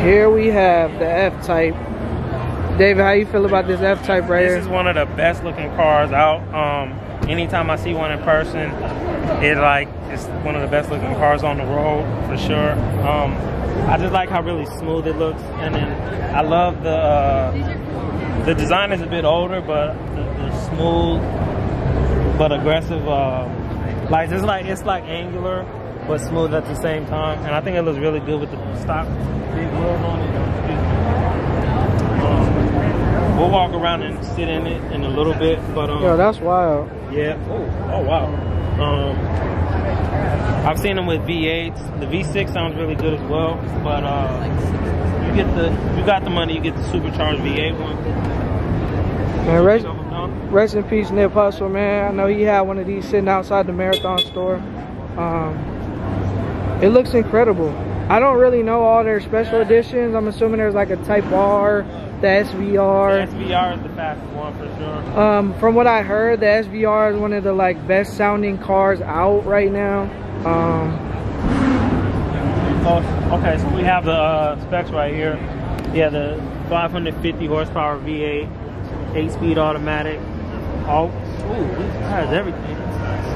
Here we have the F Type. David, how you feel about this F Type right here? This is one of the best looking cars out. Anytime I see one in person, it's one of the best looking cars on the road for sure. I just like how really smooth it looks, and then I love the design is a bit older, but the smooth but aggressive it's like angular but smooth at the same time, and I think it looks really good with the stock big wheels on it. We'll walk around and sit in it in a little bit, but yo, that's wild. Yeah. Oh wow. I've seen them with V8s. The V6 sounds really good as well, but you got the money, you get the supercharged V8 one. Man, rest in peace, Nipsey Hussle, man. I know he had one of these sitting outside the Marathon store. It looks incredible. I don't really know all their special editions. I'm assuming there's like a Type R, the SVR. The SVR is the fastest one for sure. From what I heard, the SVR is one of the like best sounding cars out right now. Okay, so we have the specs right here. Yeah, the 550 horsepower V8, 8-speed automatic. It has everything.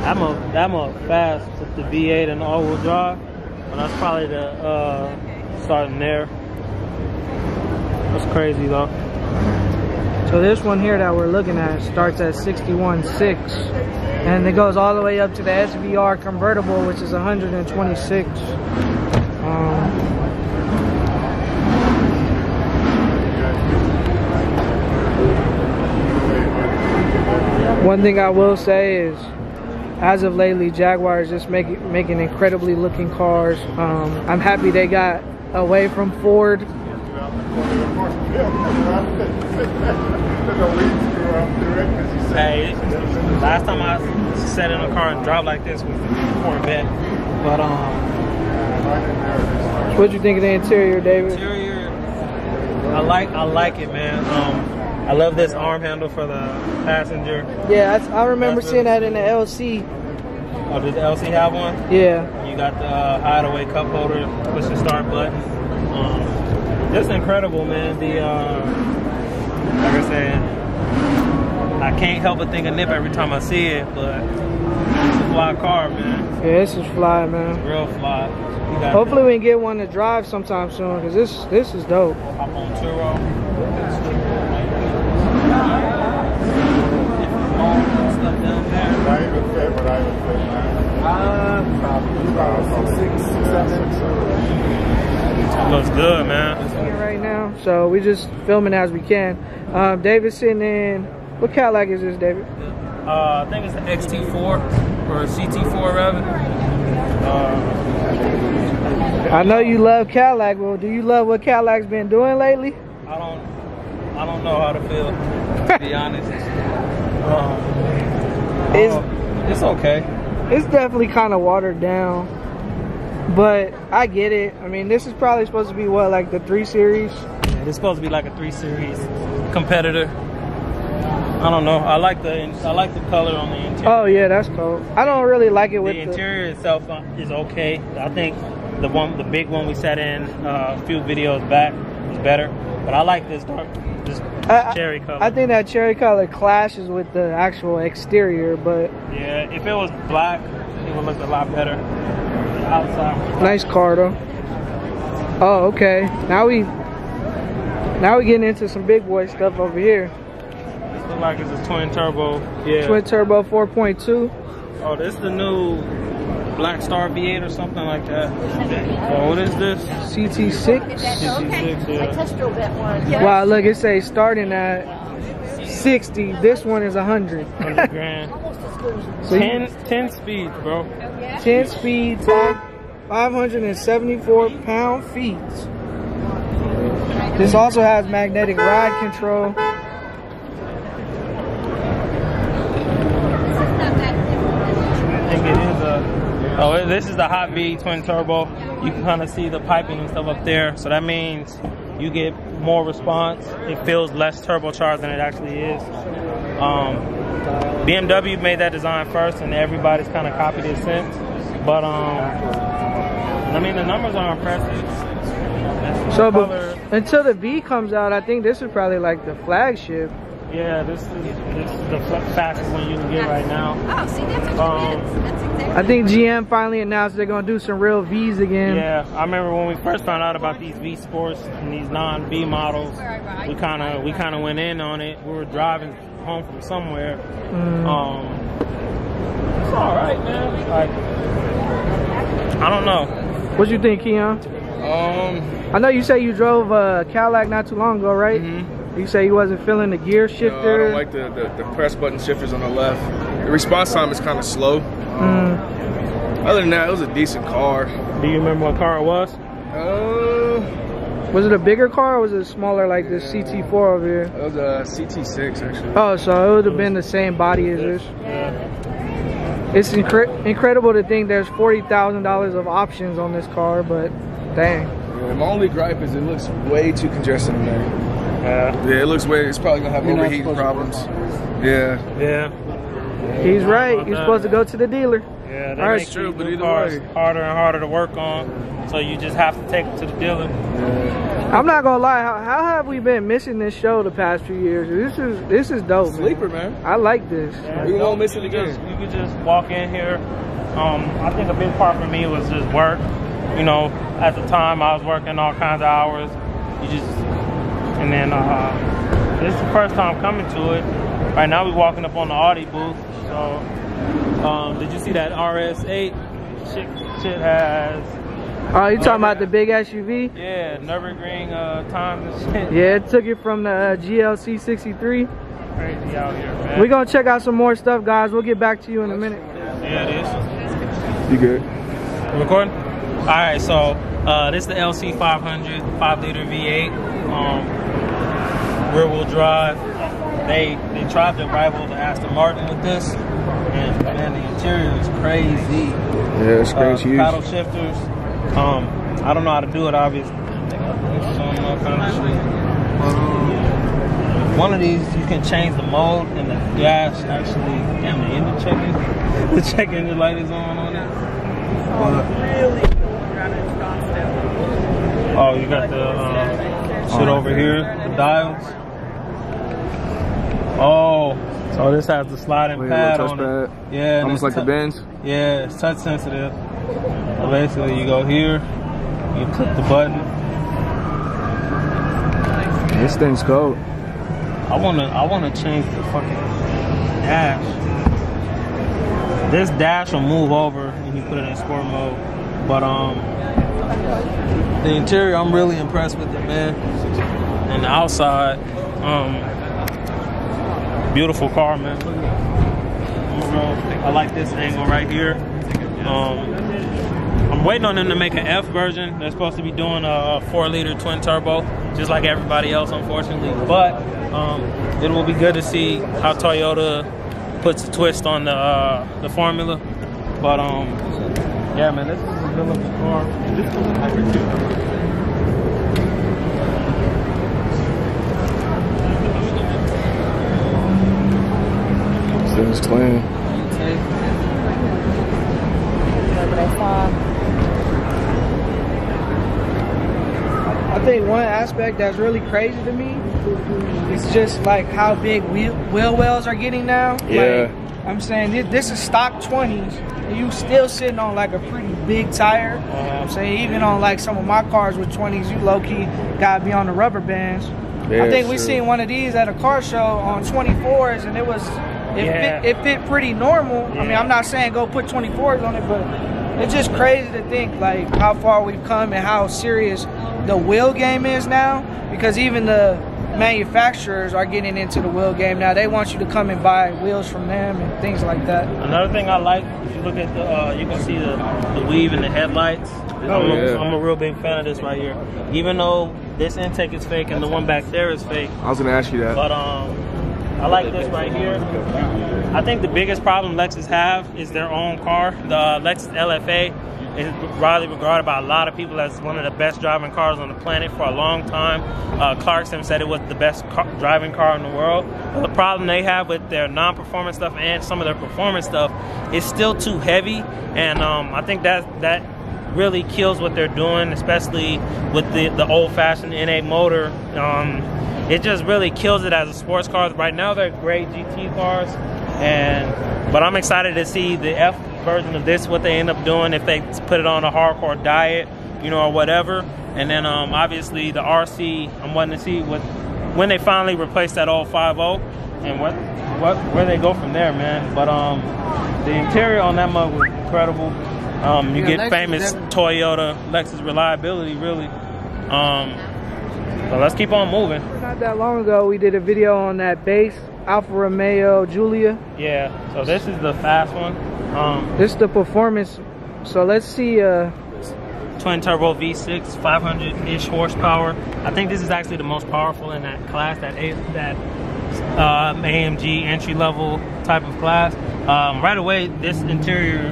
I'm a fast with the V8 and all-wheel drive, but that's probably the starting there. That's crazy though. So this one here that we're looking at starts at 61.6, and it goes all the way up to the SVR convertible, which is 126. One thing I will say is, as of lately, Jaguar is just making incredibly looking cars. I'm happy they got away from Ford. Hey, last time I sat in a car and drove like this was a Corvette. But what'd you think of the interior, David? Interior, I like it, man. I love this arm handle for the passenger. Yeah, I remember seeing that in the LC. Oh, did the LC have one? Yeah. You got the hideaway cup holder, push the start button. It's incredible, man. The like I said, I can't help but think of Nip every time I see it, but it's a fly car, man. Yeah, this is fly, man. It's real fly. Hopefully we can get one to drive sometime soon, because this is dope. Hop on Turo. Stuff down there. Looks good, man. Right now, so we just filming as we can. David's sitting in. What Cadillac is this, David? I think it's the XT4 or CT4 rather. I know you love Cadillac, but do you love what Cadillac's been doing lately? I don't know how to feel, to be honest. It's okay. It's definitely kind of watered down, but I get it. I mean, this is probably supposed to be what, like the 3 Series? Yeah, it's supposed to be like a 3 Series competitor. I don't know. I like the color on the interior. Oh yeah, that's cool. I don't really like it with the interior itself is okay. I think the big one we sat in a few videos back was better, but I like this cherry color. I think that cherry color clashes with the actual exterior, but yeah, if it was black, it would look a lot better outside. Nice car though. Oh, okay. Now we getting into some big boy stuff over here. This looks like it's a twin turbo. Yeah. Twin turbo 4.2. Oh, this is the new Black Star V8 or something like that. Oh, what is this? CT6. CT6, yeah. I test drove that one. Wow, look, it says starting at 60. This one is 100. 100 grand. So 10 speed, bro. 10 speed, 574 pound-feet. This also has magnetic ride control. Oh, this is the Hot V twin turbo. You can kind of see the piping and stuff up there. So that means you get more response. It feels less turbocharged than it actually is. BMW made that design first, and everybody's kind of copied it since. But I mean, the numbers are impressive. So until the V comes out, I think this is probably like the flagship. Yeah, this is the fastest one you can get right now. Oh, see, that's what it is. That's exactly. I think GM finally announced they're gonna do some real V's again. Yeah, I remember when we first found out about these V Sports and these non-V models. We kind of went in on it. We were driving home from somewhere. It's all right, man. Like, I don't know. What you think, Keon? I know you say you drove a Cadillac not too long ago, right? You say you wasn't feeling the gear shifter. No, I don't like the press button shifters on the left. The response time is kind of slow. Other than that, it was a decent car. Do you remember what car it was? Was it a bigger car or was it smaller like this CT4 over here? It was a CT6 actually. Oh, so it would have been the same body as this. It's incredible to think there's $40,000 of options on this car, but dang. Yeah, my only gripe is it looks way too congested in there. Yeah, it looks way. It's probably gonna have overheating problems. Yeah. He's right. You're supposed to go to the dealer. Yeah, that's true, but either way, harder and harder to work on. So you just have to take it to the dealer. I'm not gonna lie. How have we been missing this show the past few years? This is dope. Sleeper, man. I like this. Yeah, we won't miss it again. You could just walk in here. I think a big part for me was just work. You know, at the time I was working all kinds of hours. And then this is the first time coming to it. Right now we're walking up on the Audi booth. So, did you see that RS8? Shit has. Oh, you talking about the big SUV? Yeah, Nürburgring times and shit. Yeah, it took it from the GLC 63. Crazy out here, man. We're gonna check out some more stuff, guys. We'll get back to you in a minute. Yeah, it is. You good? You recording? All right, so this is the LC 500 5-liter V8, rear-wheel drive. They tried to rival the Aston Martin with this, and man, the interior is crazy. Yeah, it's crazy. Paddle shifters. I don't know how to do it, obviously. One of these, you can change the mode, and the gas actually, damn, the engine checking. The check engine light is on it. Oh, you got the shit over here, the dials. Oh, so this has the sliding pad on it. Yeah, almost like the Benz. Yeah, it's touch sensitive. So basically, you go here, you click the button. This thing's cold. I wanna change the fucking dash. This dash will move over when you put it in sport mode, but the interior, I'm really impressed with it, man. And the outside, beautiful car, man. I like this angle right here. I'm waiting on them to make an F version. They're supposed to be doing a 4-liter twin turbo, just like everybody else, unfortunately. But it will be good to see how Toyota puts a twist on the formula. But yeah, man, this is a good looking car. This is number 2. Thing's clean. I think one aspect that's really crazy to me is just like how big wheel wells are getting now. Yeah. Like, I'm saying this is stock 20s, and you still sitting on like a pretty big tire. I'm saying even on like some of my cars with 20s, you low key gotta be on the rubber bands. Yeah, I think we seen one of these at a car show on 24s, and it fit pretty normal. I mean, I'm not saying go put 24s on it, but it's just crazy to think like how far we've come and how serious the wheel game is now, because even the manufacturers are getting into the wheel game now. They want you to come and buy wheels from them and things like that. Another thing I like, if you look at the, you can see the weave in the headlights. I'm a real big fan of this right here. Even though this intake is fake and the one back there is fake. I was gonna ask you that. But I like this right here. I think the biggest problem Lexus have is their own car. The Lexus LFA is widely regarded by a lot of people as one of the best driving cars on the planet for a long time. Clarkson said it was the best driving car in the world. But the problem they have with their non-performance stuff and some of their performance stuff is still too heavy, and I think that really kills what they're doing, especially with the old-fashioned N8 motor. It just really kills it as a sports car. Right now they're great GT cars, but I'm excited to see the F version of this, what they end up doing if they put it on a hardcore diet, you know, or whatever. And then obviously the RC, I'm wanting to see when they finally replace that old 5.0 and where they go from there, man. But the interior on that mug was incredible. You get famous Toyota Lexus reliability, really. So let's keep on moving. Not that long ago, we did a video on that base Alfa Romeo Giulia. Yeah, so this is the fast one. This is the performance. So let's see. Twin turbo V6, 500-ish horsepower. I think this is actually the most powerful in that class, that AMG entry level type of class. Right away, this interior,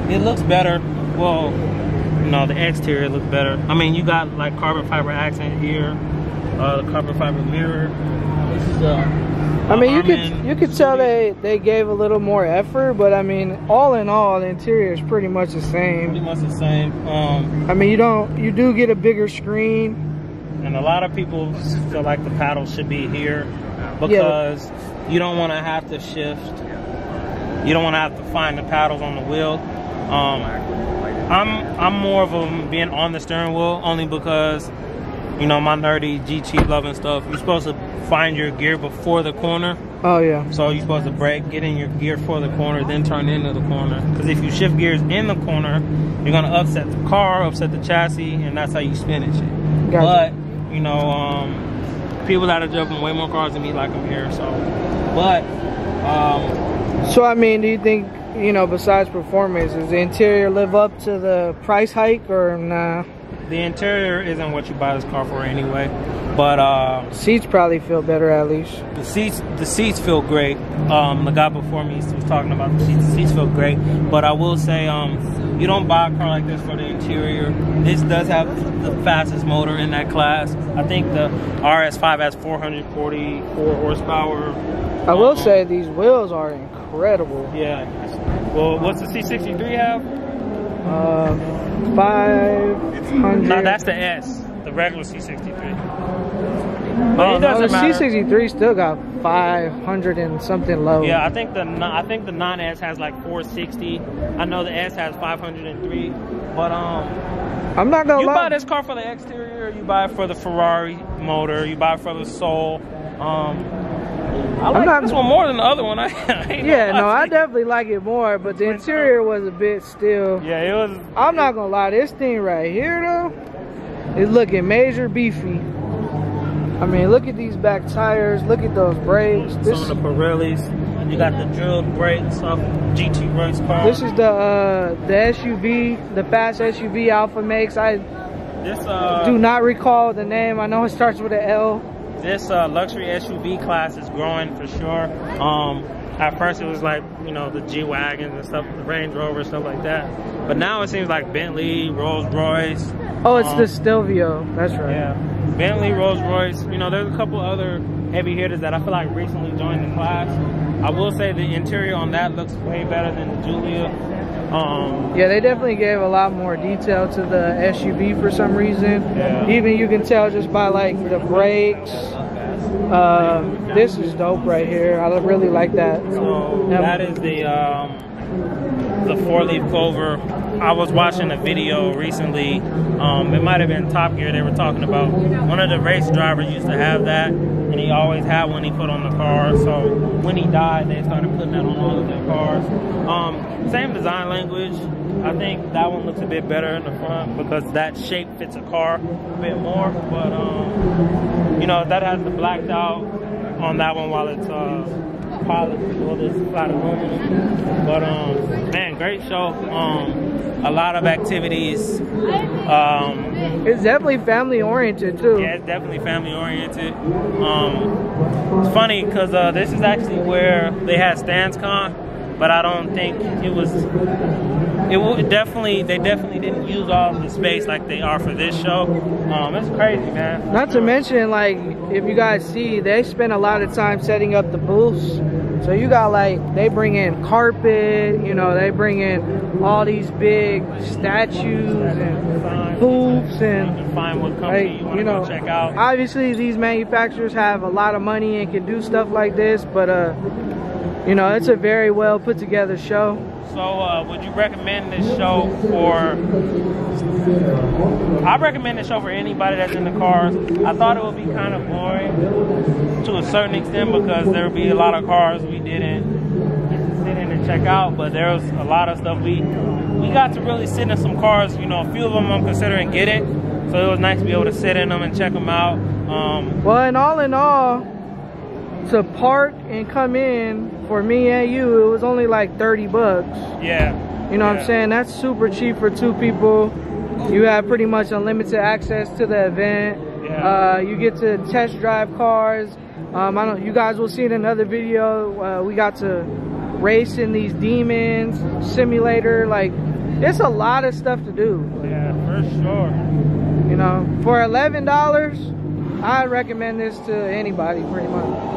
it looks better. Well, no, the exterior looks better. I mean, you got like carbon fiber accent here, the carbon fiber mirror. This is I mean, you could tell they gave a little more effort, but I mean, all in all, the interior is pretty much the same. Pretty much the same. I mean, you do get a bigger screen, and a lot of people feel like the paddles should be here because you don't want to have to shift. You don't want to have to find the paddles on the wheel. I'm more of a being on the steering wheel only because, you know, my nerdy GT loving stuff. You're supposed to find your gear before the corner. Oh yeah. So you're supposed to brake, get in your gear for the corner, then turn into the corner. Because if you shift gears in the corner, you're gonna upset the car, upset the chassis, and that's how you spin it. Shit. Gotcha. But you know, people that are driving way more cars than me like them here. So, so I mean, do you think, you know, besides performance, does the interior live up to the price hike or nah? The interior isn't what you buy this car for anyway, but seats probably feel better at least. The seats feel great. The guy before me was talking about the seats. The seats feel great, but I will say you don't buy a car like this for the interior. This does have the fastest motor in that class. I think the RS5 has 444 horsepower. I will say these wheels are incredible. Yeah. Well, what's the C63 have? 500. No, that's the S, the regular C63. But it doesn't matter. The C63 still got 500 and something low. Yeah, I think the non-S has like 460. I know the S has 503. But I'm not gonna lie. You buy this car for the exterior, you buy it for the Ferrari motor, you buy it for the Soul. I like this one more than the other one. I definitely like it more, but the interior was a bit still. Yeah, it was. I'm not gonna lie, this thing right here though, is looking major beefy. I mean, look at these back tires, look at those brakes. Some of the Pirellis. You got the drilled brakes off GT race car. This is the SUV, the fast SUV Alfa makes. I do not recall the name. I know it starts with an L. This luxury SUV class is growing for sure. At first it was like, you know, the G-Wagons and stuff, the Range Rover, stuff like that. But now it seems like Bentley, Rolls-Royce. Oh, it's the Stelvio, that's right. Yeah, Bentley, Rolls-Royce. You know, there's a couple other heavy hitters that I feel like recently joined the class. I will say the interior on that looks way better than the Giulia. Yeah, they definitely gave a lot more detail to the SUV for some reason. Yeah. Even you can tell just by like the brakes. This is dope right here. I really like that. So that is the 4-leaf clover. I was watching a video recently. It might have been Top Gear. They were talking about one of the race drivers used to have that, and he always had one he put on the car. So when he died, they started putting that on all of their cars. Same design language. I think that one looks a bit better in the front because that shape fits a car a bit more. But you know, that has the blacked out on that one while it's polished with all this flat aluminum. But man, great show. A lot of activities. It's definitely family oriented too. Yeah, it's definitely family oriented. It's funny because this is actually where they had StanceCon, but I don't think it was. They definitely didn't use all the space like they are for this show. It's crazy, man. Not to mention, like, if you guys see, they spend a lot of time setting up the booths. So you got like, they bring in carpet, you know, they bring in all these big statues and hoops and find what company you want to go check out. Obviously these manufacturers have a lot of money and can do stuff like this, but you know, it's a very well put together show. So would you recommend this show for, I recommend this show for anybody that's into cars. I thought it would be kind of boring to a certain extent because there would be a lot of cars we didn't get to sit in and check out, but there was a lot of stuff we got to really sit in some cars. You know, a few of them I'm considering getting, so it was nice to be able to sit in them and check them out. Well, and all in all, to park and come in for me and you, it was only like 30 bucks. Yeah. You know what I'm saying? That's super cheap for 2 people. You have pretty much unlimited access to the event. Yeah. You get to test drive cars. You guys will see in another video. We got to race in these demons, simulator. Like, it's a lot of stuff to do. Yeah, for sure. You know, for $11, I recommend this to anybody pretty much.